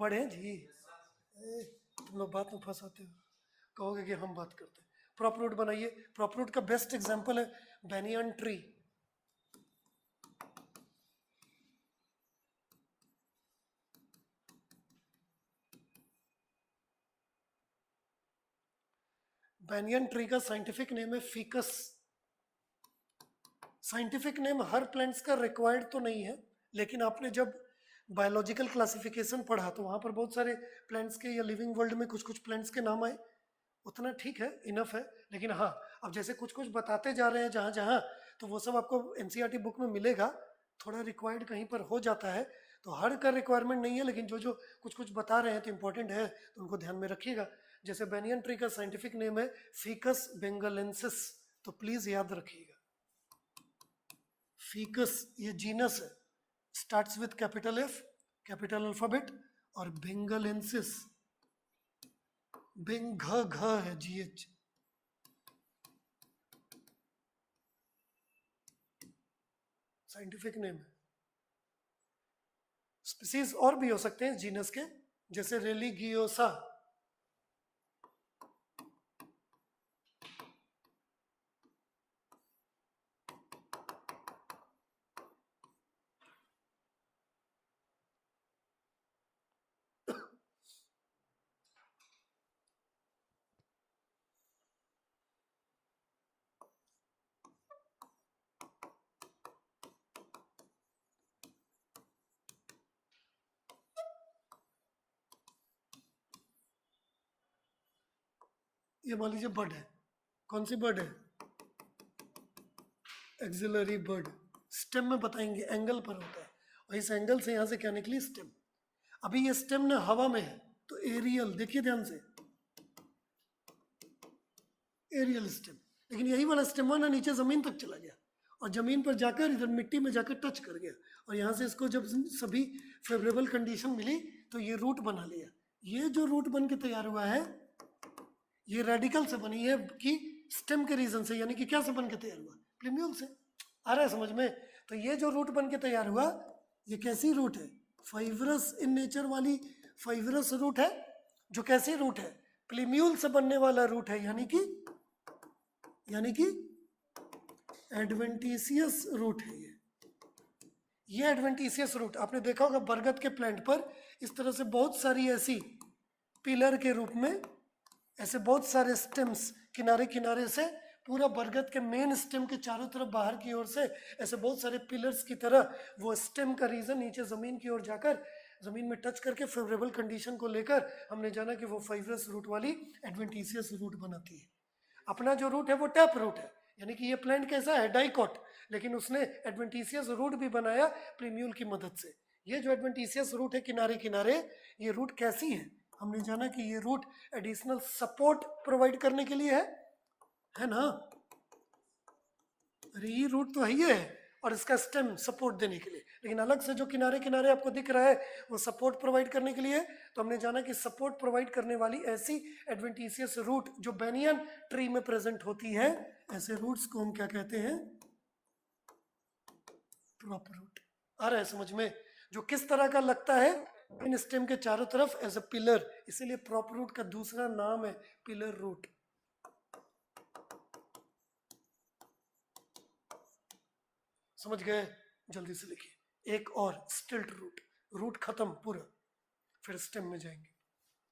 बड़े जी, तुम लोग बात में फंसाते हो, कहोगे कि हम बात करते हैं। प्रॉप रूट बनाइए। प्रॉप रूट का बेस्ट एग्जांपल है बेनियन ट्री। बेनियन ट्री का साइंटिफिक नेम है फीकस। साइंटिफिक नेम हर प्लांट्स का रिक्वायर्ड तो नहीं है, लेकिन आपने जब बायोलॉजिकल क्लासिफिकेशन पढ़ा तो वहां पर बहुत सारे प्लांट्स के या लिविंग वर्ल्ड में कुछ कुछ प्लांट्स के नाम आए, उतना ठीक है, इनफ है। लेकिन हाँ, अब जैसे कुछ कुछ बताते जा रहे हैं जहाँ जहाँ, तो वो सब आपको एनसीईआरटी बुक में मिलेगा। थोड़ा रिक्वायर्ड कहीं पर हो जाता है, तो हर का रिक्वायरमेंट नहीं है, लेकिन जो जो कुछ कुछ बता रहे हैं तो इंपॉर्टेंट है, तो उनको ध्यान में रखिएगा। जैसे बेनियन ट्री का साइंटिफिक नेम है फीकस बेंगलेंसिस, तो प्लीज याद रखिएगा। फीकस ये जीनस है, starts with capital F, capital alphabet, और बेंगलेंसिस बेंग घ है GH। साइंटिफिक नेम है। स्पीसीज और भी हो सकते हैं जीनस के, जैसे रेलिगियोसा। ये मान लीजिए बर्ड है, कौन सी बर्ड है? Axillary bud. स्टेम में बताएंगे एंगल पर होता है, और इस एंगल से यहां से क्या निकली? स्टेम। अभी ये स्टेम ना हवा में है, तो एरियल, देखिए ध्यान से, एरियल स्टेम। लेकिन यही वाला स्टेम ना नीचे जमीन तक चला गया, और जमीन पर जाकर इधर मिट्टी में जाकर टच कर गया, और यहाँ से इसको जब सभी फेवरेबल कंडीशन मिली तो ये रूट बना लिया। ये जो रूट बन के तैयार हुआ है, ये रेडिकल से बनी है कि स्टेम के रीजन से, यानी कि क्या से बन के तैयार हुआ? प्लीम्यूल से। आ रहा है समझ में? तो ये जो रूट बन के तैयार हुआ, ये कैसी रूट है? फाइब्रस इन नेचर वाली फाइब्रस रूट है, जो कैसी रूट है? प्लीम्यूल से बनने वाला रूट है, यानी कि एडवेंटिशियस रूट है ये एडवेंटिशियस रूट। आपने देखा होगा बरगद के प्लांट पर इस तरह से बहुत सारी ऐसी पिलर के रूप में ऐसे बहुत सारे स्टेम्स किनारे किनारे से, पूरा बरगद के मेन स्टेम के चारों तरफ बाहर की ओर से ऐसे बहुत सारे पिलर्स की तरह वो स्टेम का रीजन नीचे जमीन की ओर जाकर जमीन में टच करके फेवरेबल कंडीशन को लेकर हमने जाना कि वो फाइब्रस रूट वाली एडवेंटिशियस रूट बनाती है। अपना जो रूट है वो टैप रूट है, यानी कि ये प्लांट कैसा है? डाइकॉट, लेकिन उसने एडवेंटिशियस रूट भी बनाया प्रीम्यूल की मदद से। ये जो एडवेंटिशियस रूट है किनारे किनारे, ये रूट कैसी है? हमने जाना कि ये रूट एडिशनल सपोर्ट प्रोवाइड करने के लिए है ना? अरे ये रूट तो है ही है, और इसका स्टेम सपोर्ट देने के लिए, लेकिन अलग से जो किनारे किनारे आपको दिख रहा है वो सपोर्ट प्रोवाइड करने के लिए है। तो हमने जाना कि सपोर्ट प्रोवाइड करने वाली ऐसी एडवेंटिशियस रूट जो बेनियन ट्री में प्रेजेंट होती है, ऐसे रूट्स को हम क्या कहते हैं? Prop root. आ रहा है समझ में? जो किस तरह का लगता है? इन स्टेम के चारों तरफ एज ए पिलर, इसीलिए प्रॉप रूट का दूसरा नाम है पिलर रूट। समझ गए? जल्दी से लिखिए। एक और स्टिल्ट रूट, रूट खत्म पूरा, फिर स्टेम में जाएंगे।